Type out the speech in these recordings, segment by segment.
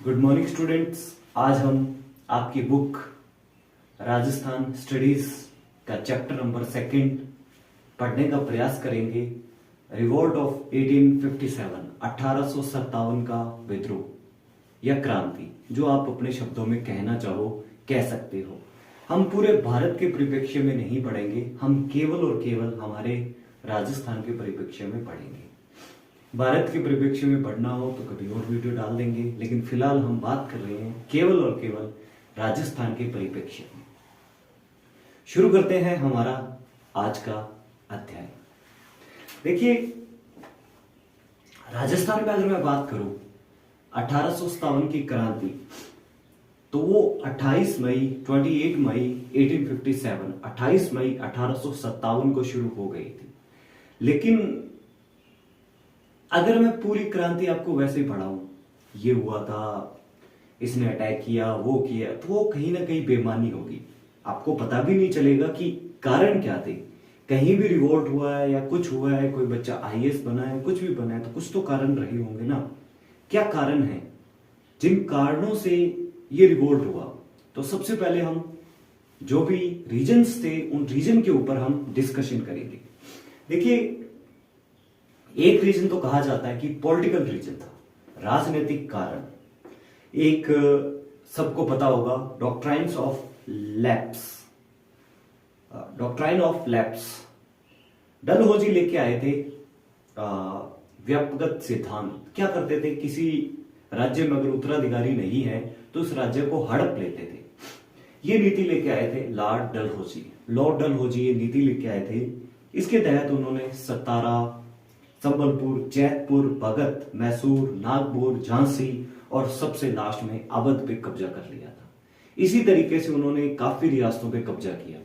Good morning students. आज हम आपकी बुक राजस्थान स्टडीज का चैप्टर नंबर 2 पढ़ने का प्रयास करेंगे। रिवोल्ट ऑफ 1857 1857 का विद्रोह या क्रांति, जो आप अपने शब्दों में कहना चाहो कह सकते हो। हम पूरे भारत के परिप्रेक्ष्य में नहीं पढ़ेंगे, हम केवल और केवल हमारे राजस्थान के परिप्रेक्ष्य में पढ़ेंगे। भारत के परिप्रेक्ष्य में पढ़ना हो तो कभी और वीडियो डाल देंगे, लेकिन फिलहाल हम बात कर रहे हैं केवल और केवल राजस्थान के परिप्रेक्ष्य में। शुरू करते हैं हमारा आज का अध्याय। देखिए, राजस्थान में अगर मैं बात करूं 1857 की क्रांति, तो वो 28 मई 28 मई 1857 को शुरू हो गई थी। लेकिन अगर मैं पूरी क्रांति आपको वैसे ही पढ़ाऊं, ये हुआ था, इसने अटैक किया, वो किया, तो वो कहीं ना कहीं बेमानी होगी। आपको पता भी नहीं चलेगा कि कारण क्या थे। कहीं भी रिवोल्ट हुआ है या कुछ हुआ है, कोई बच्चा आईएएस बना है, कुछ भी बना है, तो कुछ तो कारण रहे होंगे ना। क्या कारण है जिन कारणों से ये रिवोल्ट हुआ? तो सबसे पहले हम जो भी रीजन्स थे उन रीजन के ऊपर हम डिस्कशन करेंगे। देखिए, एक रीजन तो कहा जाता है कि पॉलिटिकल रीजन था, राजनीतिक कारण। एक सबको पता होगा डॉक्ट्राइन ऑफ लैप्स डलहौजी लेके आए थे। व्यापक सिद्धांत क्या करते थे, किसी राज्य में अगर उत्तराधिकारी नहीं है तो उस राज्य को हड़प लेते थे। ये नीति लेके आए थे लॉर्ड डलहौजी ये नीति लेके आए थे। इसके तहत उन्होंने सतारा, संबलपुर, जैतपुर, भगत, मैसूर, नागपुर, झांसी और सबसे लास्ट में अवध पे कब्जा कर लिया था। इसी तरीके से उन्होंने काफी रियासतों पे कब्जा किया।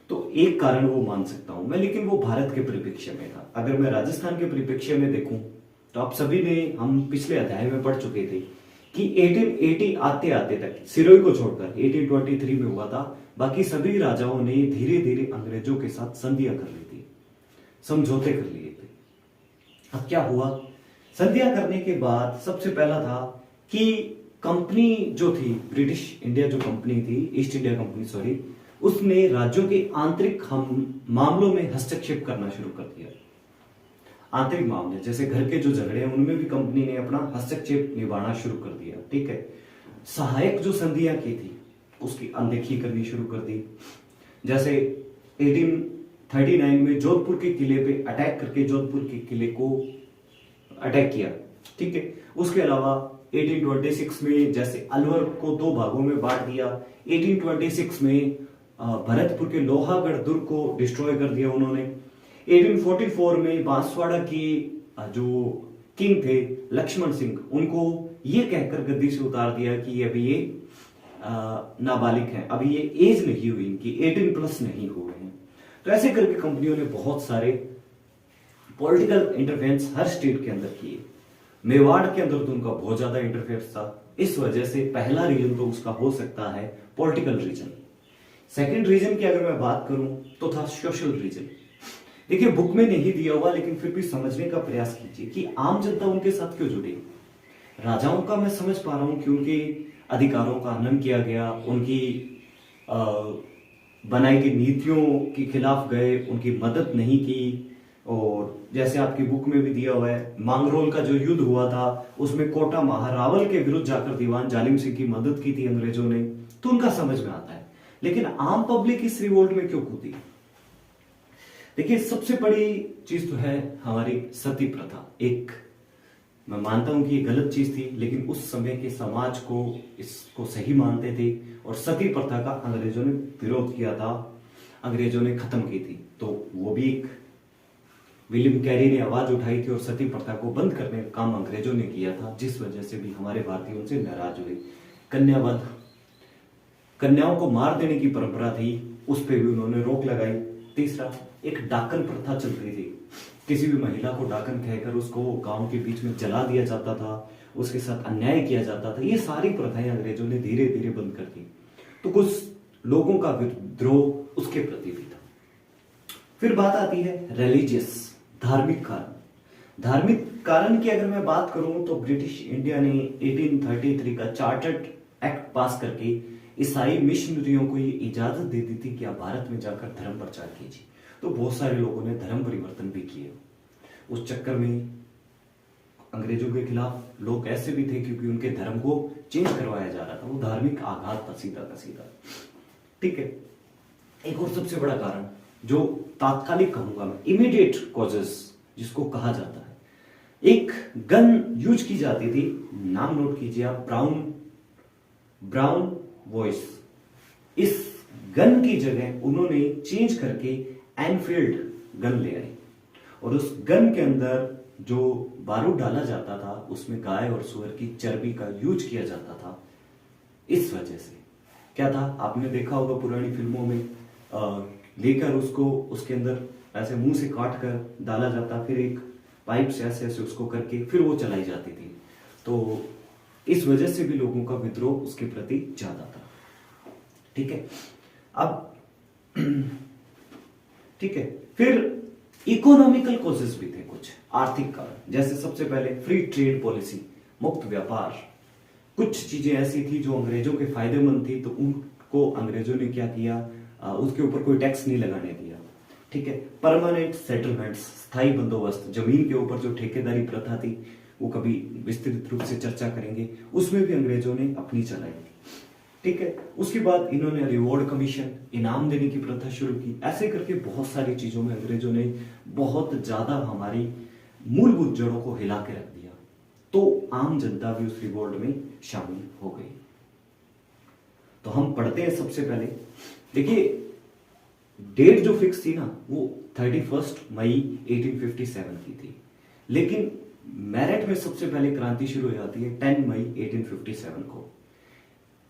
तो एक कारण वो मान सकता हूं मैं, लेकिन वो भारत के परिप्रेक्ष्य में था। अगर मैं राजस्थान के परिप्रेक्ष्य में देखूं तो आप सभी ने, हम पिछले अध्याय में पढ़ चुके थे कि 1880 आते आते तक, सिरोही को छोड़कर 1823 में हुआ था, बाकी सभी राजाओं ने धीरे धीरे अंग्रेजों के साथ संधियां कर ली थी, समझौते कर लिए थे। अब क्या हुआ? संधियां करने के बाद सबसे पहला था कि कंपनी जो थी, ब्रिटिश इंडिया जो कंपनी थी, ईस्ट इंडिया कंपनी उसने राज्यों के आंतरिक मामलों में हस्तक्षेप करना शुरू कर दिया। आंतरिक मामले जैसे घर के जो झगड़े हैं उनमें भी कंपनी ने अपना हस्तक्षेप निभाना शुरू कर दिया। ठीक है, सहायक जो संधियां की थी उसकी अनदेखी करनी शुरू कर दी। जैसे 1839 में जोधपुर के किले पे अटैक करके जोधपुर के किले को अटैक किया। ठीक है, उसके अलावा 1826 में जैसे अलवर को 2 भागों में बांट दिया। 1826 में भरतपुर के लोहागढ़ दुर्ग को डिस्ट्रॉय कर दिया उन्होंने। 1844 में बांसवाड़ा की जो किंग थे लक्ष्मण सिंह, उनको ये कहकर गद्दी से उतार दिया कि अभी ये नाबालिग हैं, अभी ये एज नहीं हुई इनकी, 18 प्लस नहीं हुए हैं। तो ऐसे करके कंपनियों ने बहुत सारे पॉलिटिकल इंटरफेरेंस हर स्टेट के अंदर किए। मेवाड़ के अंदर तो उनका बहुत ज्यादा इंटरफेरेंस था। इस वजह से पहला रीजन तो उसका हो सकता है पॉलिटिकल रीजन। सेकंड रीजन की अगर मैं बात करूं तो था सोशल रीजन। देखिए, बुक में नहीं दिया हुआ, लेकिन फिर भी समझने का प्रयास कीजिए कि आम जनता उनके साथ क्यों जुड़ी। राजाओं का मैं समझ पा रहा हूं कि उनके अधिकारों का हनन किया गया, उनकी बनाई गई नीतियों के खिलाफ गए, उनकी मदद नहीं की। और जैसे आपकी बुक में भी दिया हुआ है, मांगरोल का जो युद्ध हुआ था उसमें कोटा महारावल के विरुद्ध जाकर दीवान जालिम सिंह की मदद की थी अंग्रेजों ने, तो उनका समझ में आता है। लेकिन आम पब्लिक इस रिवोल्ट में क्यों कूदी? देखिए, सबसे बड़ी चीज तो है हमारी सती प्रथा। एक, मैं मानता हूं कि ये गलत चीज थी, लेकिन उस समय के समाज को इसको सही मानते थे और सती प्रथा का अंग्रेजों ने विरोध किया था, अंग्रेजों ने खत्म की थी। तो वो भी एक विलियम कैरी ने आवाज उठाई थी और सती प्रथा को बंद करने का काम अंग्रेजों ने किया था, जिस वजह से भी हमारे भारतीय उनसे नाराज हुए। कन्यावध, कन्याओं को मार देने की परंपरा थी, उस पर भी उन्होंने रोक लगाई। तीसरा, एक डाकन प्रथा चल रही थी, किसी भी महिला को डाकन कहकर उसको गांव के बीच में जला दिया जाता था, उसके साथ अन्याय किया जाता था। ये सारी प्रथाएं अंग्रेजों ने धीरे धीरे बंद कर दी। तो कुछ लोगों का विद्रोह उसके प्रति भी था। फिर बात आती है रिलीजियस, धार्मिक कारण। धार्मिक कारण की अगर मैं बात करूं तो ब्रिटिश इंडिया ने 1833 का चार्टर्ड एक्ट पास करके ईसाई मिशनरियों को ये इजाजत दे दी थी कि आप भारत में जाकर धर्म प्रचार कीजिए। तो बहुत सारे लोगों ने धर्म परिवर्तन भी किए। उस चक्कर में अंग्रेजों के खिलाफ लोग ऐसे भी थे क्योंकि उनके धर्म को चेंज करवाया जा रहा था। वो धार्मिक आघात था सीधा का सीधा। ठीक है, एक और सबसे बड़ा कारण जो तात्कालिक कहूंगा मैं, इमीडिएट कॉजेस जिसको कहा जाता है, एक गन यूज की जाती थी, नाम नोट कीजिए आप, ब्राउन वॉइस। इस गन की जगह उन्होंने चेंज करके एनफील्ड गन ले आए और उस गन के अंदर जो बारूद डाला जाता था उसमें गाय और सुअर की चर्बी का यूज किया जाता था। इस वजह से क्या था, आपने देखा होगा पुरानी फिल्मों में लेकर उसको उसके अंदर ऐसे मुंह से काट कर डाला जाता, फिर एक पाइप से ऐसे ऐसे उसको करके फिर वो चलाई जाती थी। तो इस वजह से भी लोगों का विद्रोह उसके प्रति ज्यादा था। ठीक है, अब ठीक है, फिर इकोनॉमिकल कॉजेस भी थे कुछ, आर्थिक कारण। जैसे सबसे पहले फ्री ट्रेड पॉलिसी, मुक्त व्यापार। कुछ चीजें ऐसी थी जो अंग्रेजों के फायदेमंद थी, तो उनको अंग्रेजों ने क्या किया, उसके ऊपर कोई टैक्स नहीं लगाने दिया। ठीक है, परमानेंट सेटलमेंट्स, स्थायी बंदोबस्त, जमीन के ऊपर जो ठेकेदारी प्रथा थी वो कभी विस्तृत रूप से चर्चा करेंगे, उसमें भी अंग्रेजों ने अपनी चलाई। ठीक है, उसके बाद इन्होंने रिवॉर्ड कमीशन, इनाम देने की प्रथा शुरू की। ऐसे करके बहुत सारी चीजों में अंग्रेजों ने बहुत ज्यादा हमारी मूलभूत जड़ों को हिला के रख दिया। तो आम जनता भी उस रिवॉर्ड में शामिल हो गई। तो हम पढ़ते हैं सबसे पहले, देखिए डेट जो फिक्स थी ना वो 31 मई 1857 की थी, लेकिन मेरठ में सबसे पहले क्रांति शुरू हो जाती है 10 मई 1857 को।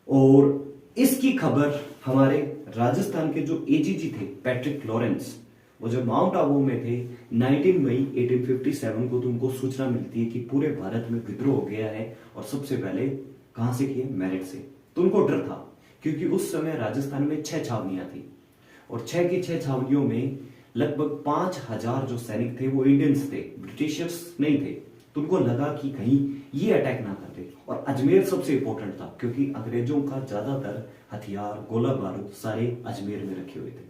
और इसकी खबर हमारे राजस्थान के जो एजीजी थे पैट्रिक लॉरेंस, वो जो माउंट आबू में थे, 19 मई 1857 को तो उनको सूचना मिलती है कि पूरे भारत में विद्रोह हो गया है। और सबसे पहले कहां से किए, मेरठ से। तो उनको डर था क्योंकि उस समय राजस्थान में 6 छावनियां थी और 6 की 6 छावनियों में लगभग 5000 जो सैनिक थे वो इंडियंस थे, ब्रिटिशर्स नहीं थे। तो उनको लगा कि कहीं ये अटैक ना कर दे। और अजमेर सबसे इंपॉर्टेंट था क्योंकि अंग्रेजों का ज्यादातर हथियार, गोला बारूद सारे अजमेर में रखे हुए थे।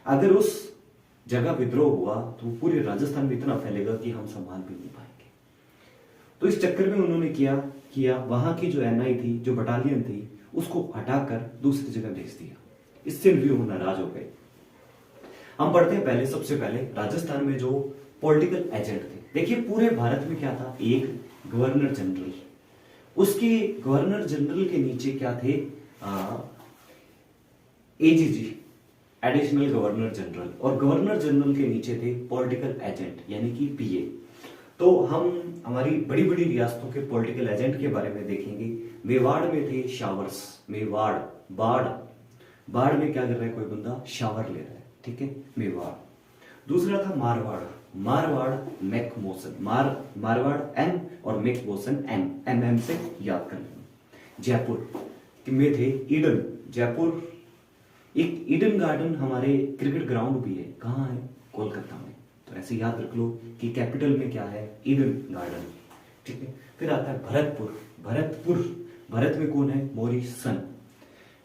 अगर उस जगह विद्रोह हुआ तो पूरे राजस्थान में इतना फैलेगा कि हम संभाल भी नहीं पाएंगे। तो इस चक्कर में उन्होंने किया वहां की जो एनआई थी, जो बटालियन थी, उसको हटाकर दूसरी जगह भेज दिया। इससे भी वो नाराज हो गए। हम पढ़ते हैं पहले, सबसे पहले राजस्थान में जो पॉलिटिकल एजेंट थे। देखिए पूरे भारत में क्या था, एक गवर्नर जनरल, उसके गवर्नर जनरल के नीचे क्या थे, एजीजी, एडिशनल गवर्नर जनरल, और गवर्नर जनरल के नीचे थे पॉलिटिकल एजेंट यानी कि पीए। तो हम हमारी बड़ी बड़ी रियासतों के पॉलिटिकल एजेंट के बारे में देखेंगे। मेवाड़ में थे शावर्स, मेवाड़, बाढ़ में क्या कर रहा है कोई बंदा, शावर ले रहा है। ठीक है, मेवाड़। दूसरा था मारवाड़ मैकमोसन, मारवाड़ एम और मैकमोसन एम से याद कर लेना। जयपुर में थे ईडन, जयपुर एक ईडन गार्डन हमारे क्रिकेट ग्राउंड भी है, कहाँ है, कोलकाता में। तो ऐसे याद रख लो कि कैपिटल में क्या है, ईडन गार्डन। ठीक है, फिर आता है भरतपुर, भरत में कौन है, मॉरिसन।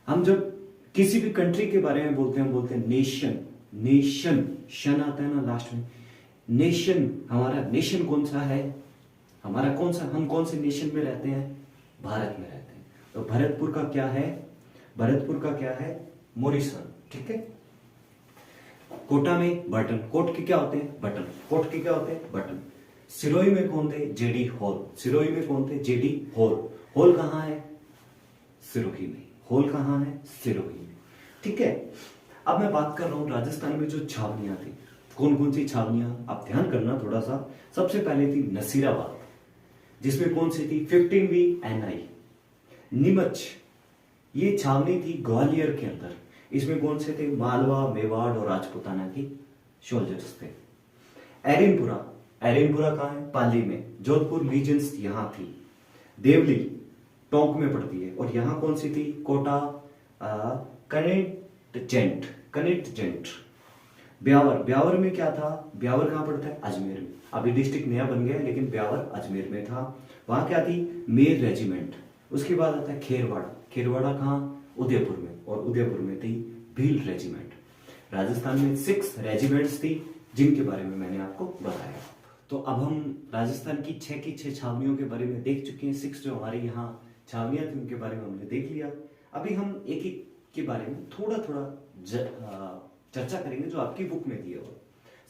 हम जब किसी भी कंट्री के बारे में बोलते हैं, हम बोलते हैं नेशन, शन आता है ना लास्ट में, नेशन। हमारा नेशन कौन सा है, हमारा कौन सा, हम कौन से नेशन में रहते हैं, भारत में रहते हैं। तो भरतपुर का क्या है, मॉरिसन। ठीक है, कोटा में बटन, कोट के क्या होते हैं, बटन। सिरोही में कौन थे, जेडी हॉल, हॉल कहां है, सिरोही में, हॉल कहां है, सिरोही में। ठीक है, अब मैं बात कर रहा हूं राजस्थान में जो छावनियां थी, कौन कौन सी छावनियां, आप ध्यान करना थोड़ा सा। सबसे पहले थी नसीराबाद, जिसमें कौन सी थी, 15वीं एनआई। नीमच, ये छावनी थी ग्वालियर के अंदर, इसमें कौन से थे, मालवा, मेवाड़ और राजपुताना की सोल्जर्स थे। एरिनपुरा कहां है, पाली में। जोधपुर लीजेंस यहां थी। देवली टोंक में पड़ती है, और यहां कौन सी थी, कोटा कनेटजेंट। ब्यावर, ब्यावर में क्या था, ब्यावर कहाँ पड़ता है, अजमेर में। अभी डिस्ट्रिक्ट नया बन गया है, लेकिन ब्यावर अजमेर में था। वहां क्या थी, मेर रेजिमेंट। उसके बाद आता है खेरवाड़ा, खेरवाड़ा कहाँ, उदयपुर में, और उदयपुर में थी भील रेजिमेंट। राजस्थान में 6 रेजिमेंट्स थी जिनके बारे में मैंने आपको बताया। तो अब हम राजस्थान की 6 छावनियों के बारे में देख चुके हैं। 6 जो हमारे यहाँ छावनियां थी उनके बारे में हमने देख लिया। अभी हम एक एक के बारे में थोड़ा थोड़ा चर्चा करेंगे जो आपकी बुक में दिया हुआ।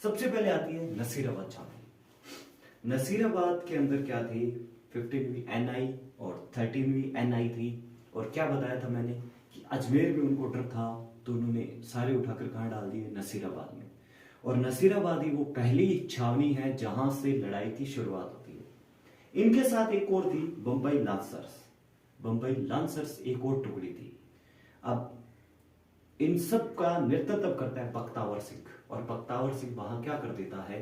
सबसे पहले आती है नसीराबाद छावनी। नसीराबाद के अंदर क्या थी, 15वीं NI और 13वीं NI थी। और क्या बताया था मैंने कि अजमेर में उनको डर था, तो उन्होंने सारे उठाकर कहाँ डाल दिए, नसीराबाद में। और नसीराबाद ही वो पहली छावनी है जहां से लड़ाई की शुरुआत होती है। इनके साथ एक और थी बंबई लांसर्स। बंबई लांसर्स एक और टुकड़ी थी। अब इन सब का नेतृत्व करता है बख्तावर सिंह, और बख्तावर सिंह वहां क्या कर देता है,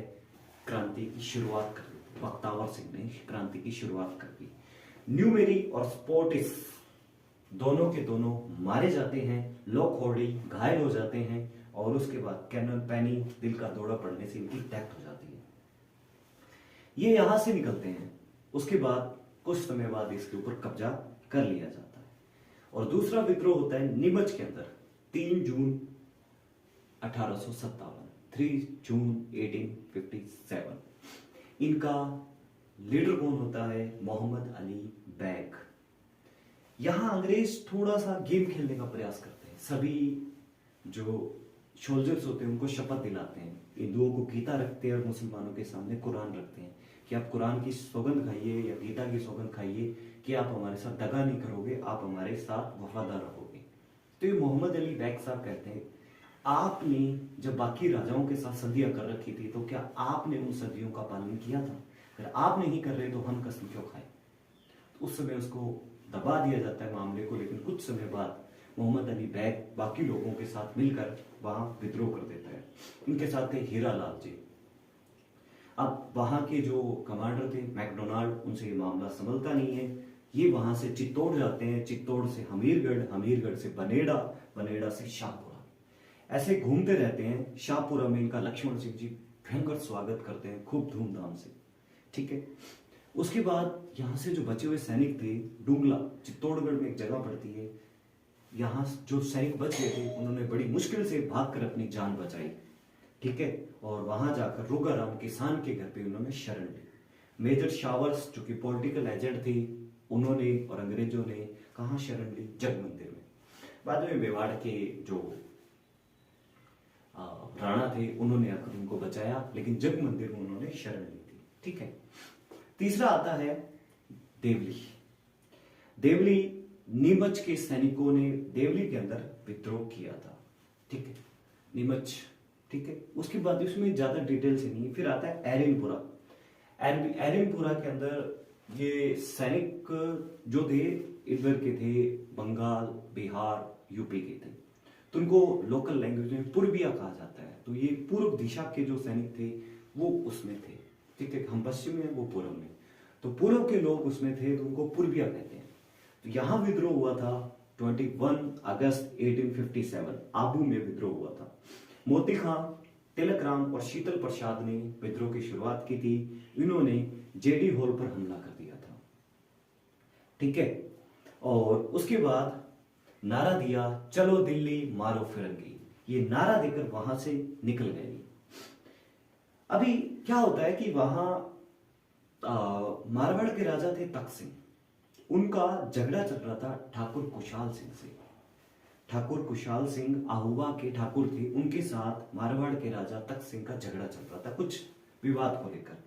क्रांति की शुरुआत कर देता है। बख्तावर सिंह ने क्रांति की शुरुआत कर दी। न्यूमेरी और स्पोर्टिस दोनों के दोनों मारे जाते हैं। लॉकहार्डी घायल हो जाते हैं, और उसके बाद कर्नल पेनी दिल का दौरा पड़ने से इनकी डेथ हो जाती है। ये यहां से निकलते हैं। उसके बाद कुछ समय बाद इसके ऊपर कब्जा कर लिया जाता है। और दूसरा विद्रोह होता है नीमच के अंदर 3 जून 1857, 3 जून 1857। इनका लीडर कौन होता है, मोहम्मद अली बैग। यहां अंग्रेज थोड़ा सा गेम खेलने का प्रयास करते हैं। सभी जो सोल्जर्स होते हैं उनको शपथ दिलाते हैं, हिंदुओं को गीता रखते हैं और मुसलमानों के सामने कुरान रखते हैं कि आप कुरान की सौगंध खाइए या गीता की सौगंध खाइए कि आप हमारे साथ दगा नहीं करोगे, आप हमारे साथ वफादार रहोगे। तो ये मोहम्मद अली बैग साहब कहते हैं, आपने जब बाकी राजाओं के साथ संधियां कर रखी थी तो क्या आपने उन संधियों का पालन किया था? अगर आप नहीं कर रहे तो हम कसम क्यों खाए? तो उस समय उसको दबा दिया जाता है मामले को। लेकिन कुछ समय बाद मोहम्मद अली बैग बाकी लोगों के साथ मिलकर वहां विद्रोह कर देता है। इनके साथ थे हीरा लाल जी। अब वहां के जो कमांडर थे मैकडोनाल्ड, उनसे ये मामला संभलता नहीं है। ये वहां से चित्तौड़ जाते हैं, चित्तौड़ से हमीरगढ़, हमीरगढ़ से बनेड़ा, बनेड़ा से शाहपुरा, ऐसे घूमते रहते हैं। शाहपुरा में इनका लक्ष्मण सिंह जी भयंकर स्वागत करते हैं खूब धूमधाम से, ठीक है। उसके बाद यहां से जो बचे हुए सैनिक थे, डुंगला चित्तौड़गढ़ में एक जगह पड़ती है, यहां जो सैनिक बच गए थे उन्होंने बड़ी मुश्किल से भागकर अपनी जान बचाई, ठीक है। और वहां जाकर रोगाराम किसान के घर पे उन्होंने शरण ली। मेजर शावर्स जो कि पॉलिटिकल एजेंट थे, उन्होंने और अंग्रेजों ने कहा शरण ली, जग मंदिर में। बाद में मेवाड़ के जो राणा थे उन्होंने आकर उनको बचाया, लेकिन जग मंदिर में उन्होंने शरण ली थी, ठीक है। तीसरा आता है देवली। देवली, नीमच के सैनिकों ने देवली के अंदर विद्रोह किया था, ठीक है, नीमच, ठीक है। उसके बाद इसमें ज्यादा डिटेल से नहीं। फिर आता है एरिनपुरा। एरिनपुरा के अंदर ये सैनिक जो थे इधर के थे, बंगाल, बिहार, यूपी के थे, तो उनको लोकल लैंग्वेज में पूर्विया कहा जाता है। तो ये पूर्व दिशा के जो सैनिक थे वो उसमें थे, ठीक है। हम पश्चिम में, वो पूर्व में, तो पूर्व के लोग उसमें थे, तो उनको पूर्विया कहते हैं। तो यहां विद्रोह हुआ था 21 अगस्त 1857, आबू में विद्रोह हुआ था। मोती खां, तिलक राम और शीतल प्रसाद ने विद्रोह की शुरुआत की थी। इन्होंने जेडी हॉल पर हमला कर दिया था, ठीक है। और उसके बाद नारा दिया, चलो दिल्ली मारो फिरंगी। ये नारा देकर वहां से निकल गए। अभी क्या होता है कि वहां मारवाड़ के राजा थे तख्त सिंह, उनका झगड़ा चल रहा था ठाकुर कुशाल सिंह से। ठाकुर कुशाल सिंह आहुआ के ठाकुर थे, उनके साथ मारवाड़ के राजा तख्त सिंह का झगड़ा चल रहा था कुछ विवाद को लेकर।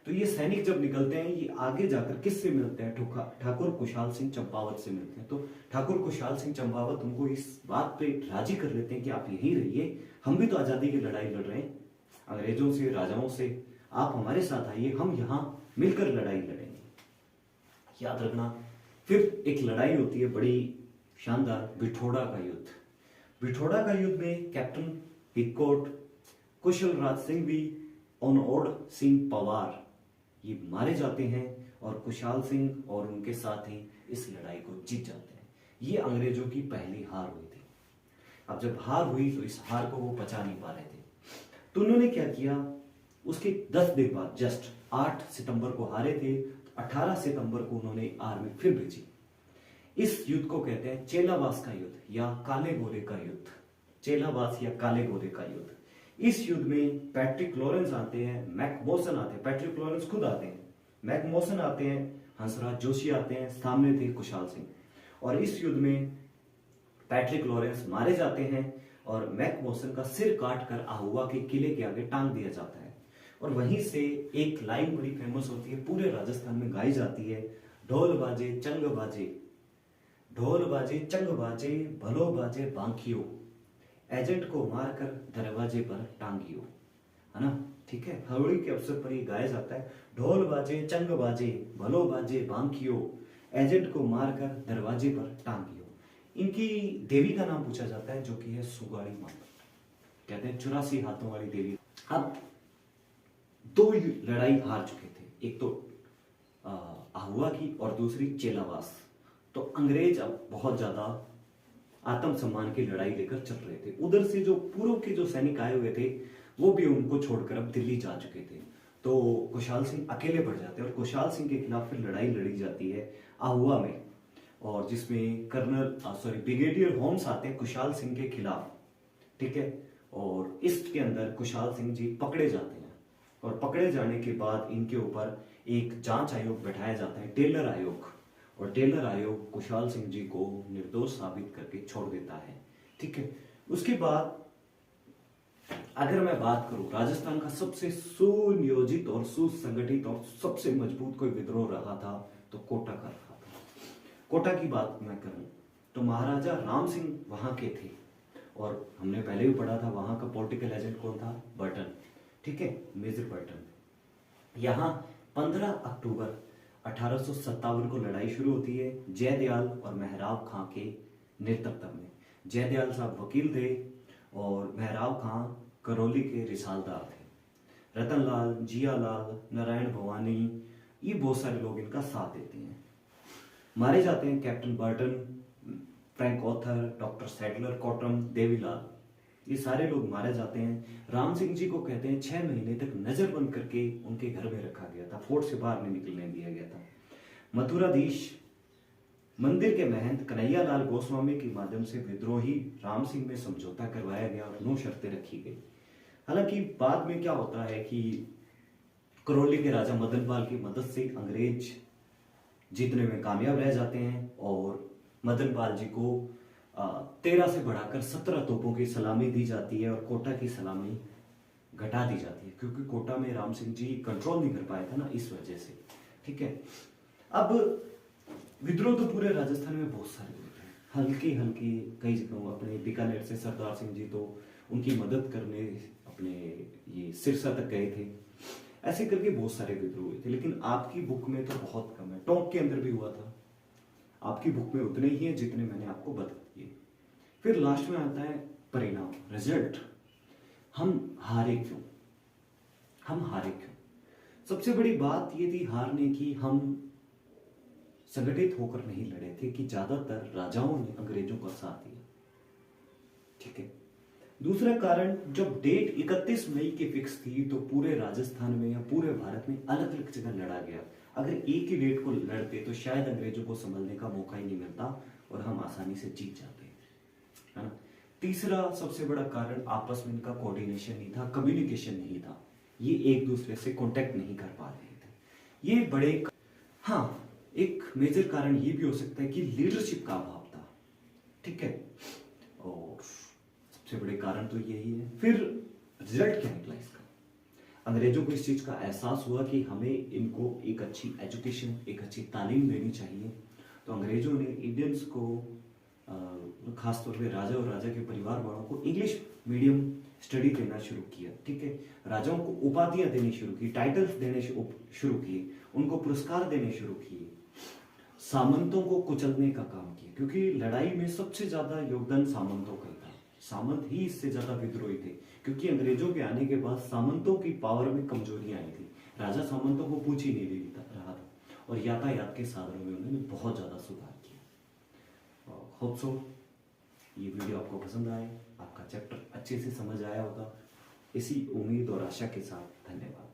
तो ये सैनिक जब निकलते हैं, ये आगे जाकर किससे मिलते हैं, ठाकुर कुशाल सिंह चंपावत से मिलते हैं। तो ठाकुर कुशाल सिंह चंपावत उनको इस बात पे राजी कर लेते हैं कि आप यहीं रहिए, हम भी तो आजादी की लड़ाई लड़ रहे हैं अंग्रेजों से, राजाओं से, आप हमारे साथ आइए, हम यहां मिलकर लड़ाई लड़ेंगे। याद रखना, फिर एक लड़ाई होती है बड़ी शानदार, बिठोड़ा का युद्ध। बिठोड़ा का युद्ध में कैप्टन हिक्कोट, कुशल राज सिंह भी, ओनओड सिंह पवार ये मारे जाते हैं, और कुशाल सिंह और उनके साथी इस लड़ाई को जीत जाते हैं। ये अंग्रेजों की पहली हार हुई थी। अब जब हार हुई तो इस हार को वो पचा नहीं पा रहे थे। तो उन्होंने क्या किया, उसके 10 दिन बाद जस्ट 8 सितंबर को हारे थे, 18 सितंबर को उन्होंने आर्मी फिर भेजी। इस युद्ध को कहते हैं चेलावास का युद्ध या काले गोरे का युद्ध। चेलावास या काले गोरे का युद्ध। इस युद्ध में पैट्रिक लॉरेंस आते हैं, मैकमोसन आते हैं, पैट्रिक लॉरेंस खुद आते हैं, मैकमोसन आते हैं, हंसराज जोशी आते हैं, सामने थे कुशाल सिंह। और इस युद्ध में पैट्रिक लॉरेंस मारे जाते हैं और मैकमोसन का सिर काटकर आहुआ के किले के आगे टांग दिया जाता है। और वहीं से एक लाइन बड़ी फेमस होती है, पूरे राजस्थान में गाई जाती है, ढोल बाजे चंग बाजे, ढोल बाजे चंग बाजे, भलो बाजे बांखियो, एजेंट को मारकर दरवाजे पर टांगियो, है ना। ठीक है, होली के अवसर पर ये गाया जाता है, ढोल बाजे चंग बाजे, भलो बाजे बांखियो, एजेंट को मारकर दरवाजे पर टांगियो। इनकी देवी का नाम पूछा जाता है, जो कि है सुगाड़ी माता, कहते हैं 84 हाथों वाली देवी। अब 2 लड़ाई हार चुके थे, एक तो आहुआ की और दूसरी चेलावास। तो अंग्रेज अब बहुत ज्यादा आत्मसम्मान की लड़ाई लेकर चल रहे थे। उधर से जो पूर्व के जो सैनिक आए हुए थे वो भी उनको छोड़कर अब दिल्ली जा चुके थे। तो कुशाल सिंह अकेले पड़ जाते हैं और कुशाल सिंह के खिलाफ फिर लड़ाई लड़ी जाती है आहुआ में, और जिसमें ब्रिगेडियर होम्स आते हैं कुशाल सिंह के खिलाफ। ठीक है, और इसके अंदर कुशाल सिंह जी पकड़े जाते हैं और पकड़े जाने के बाद इनके ऊपर एक जांच आयोग बैठाया जाता है, टेलर आयोग। और टेलर आयोग कुशाल सिंह जी को निर्दोष साबित करके छोड़ देता है। ठीक है, उसके बाद अगर मैं बात करूं राजस्थान का सबसे सुनियोजित और सुसंगठित और सबसे मजबूत कोई विद्रोह रहा था तो कोटा का रहा था। कोटा की बात मैं करूं तो महाराजा राम सिंह वहां के थे, और हमने पहले भी पढ़ा था वहां का पॉलिटिकल एजेंट कौन था, बर्टन। ठीक है, मेजर बर्टन। यहां 15 अक्टूबर 1857 को लड़ाई शुरू होती है जयदयाल और मेहराब खां के नेतृत्व में। जयदयाल साहब वकील थे और मेहराब खां करौली के रिसालदार थे। रतनलाल, जियालाल, नारायण भवानी, ये बहुत सारे लोग इनका साथ देते हैं। मारे जाते हैं captain Burton, Frank Arthur, doctor Sadler Cottam, Devilal, ये सारे लोग मारे जाते हैं। राम सिंह जी को कहते हैं 6 महीने तक नजरबंद करके उनके घर में रखा गया था, फोर्ट से बाहर नहीं निकलने दिया गया था। मथुराधीश मंदिर के महंत कन्हैयालाल गोस्वामी के माध्यम से विद्रोही राम सिंह में समझौता करवाया गया और 9 शर्तें रखी गई। हालांकि बाद में क्या होता है कि करौली के राजा मदनपाल की मदद से अंग्रेज जीतने में कामयाब रह जाते हैं और मदनपाल जी को 13 से बढ़ाकर 17 तोपों की सलामी दी जाती है और कोटा की सलामी घटा दी जाती है, क्योंकि कोटा में राम सिंह जी कंट्रोल नहीं कर पाया था ना, इस वजह से। ठीक है, अब विद्रोह तो पूरे राजस्थान में बहुत सारे हुए हैं, हल्के हल्के कई जगहों। अपने बीकानेर से सरदार सिंह जी तो उनकी मदद करने अपने ये सिरसा तक गए थे। ऐसे करके बहुत सारे विद्रोह हुए थे, लेकिन आपकी बुक में तो बहुत कम है। टोंक के अंदर भी हुआ था, आपकी बुक में उतने ही हैं जितने मैंने आपको बता दिए। फिर लास्ट में आता है परिणाम, रिजल्ट। हम हारे क्यों, हम हारे क्यों? सबसे बड़ी बात ये थी हारने की, हम संगठित होकर नहीं लड़े थे कि ज्यादातर राजाओं ने अंग्रेजों का साथ दिया। ठीक है, दूसरा कारण, जब डेट 31 मई की फिक्स थी तो पूरे राजस्थान में या पूरे भारत में अलग अलग जगह लड़ा गया। अगर एक ही डेट को लड़ते तो शायद अंग्रेजों को संभलने का मौका ही नहीं मिलता और हम आसानी से जीत जाते, है ना। तीसरा सबसे बड़ा कारण, आपस में इनका कोऑर्डिनेशन नहीं था, कम्युनिकेशन नहीं था, ये एक दूसरे से कांटेक्ट नहीं कर पा रहे थे। ये बड़े, हाँ, एक मेजर कारण ये भी हो सकता है कि लीडरशिप का अभाव था। ठीक है, और सबसे बड़े कारण तो यही है। फिर रिजल्ट क्या निकला इसका? अंग्रेजों को इस चीज का एहसास हुआ कि हमें इनको एक अच्छी एजुकेशन, एक अच्छी तालीम देनी चाहिए। तो अंग्रेजों ने इंडियंस को, खासतौर पे राजा और राजा के परिवार वालों को इंग्लिश मीडियम स्टडी देना शुरू किया। ठीक है, राजाओं को उपाधियां देनी शुरू की, टाइटल्स देने शुरू किए, उनको पुरस्कार देने शुरू किए, सामंतों को कुचलने का काम किया, क्योंकि लड़ाई में सबसे ज्यादा योगदान सामंतों का ही था। सामंत ही इससे ज्यादा विद्रोही थे, क्योंकि अंग्रेजों के आने के बाद सामंतों की पावर में कमजोरियां आई थी। राजा सामंतों को पूछ ही नहीं रहा था और यातायात के साधनों में उन्होंने बहुत ज्यादा सुधार किया। होप सो ये वीडियो आपको पसंद आए, आपका चैप्टर अच्छे से समझ आया होगा। इसी उम्मीद और आशा के साथ धन्यवाद।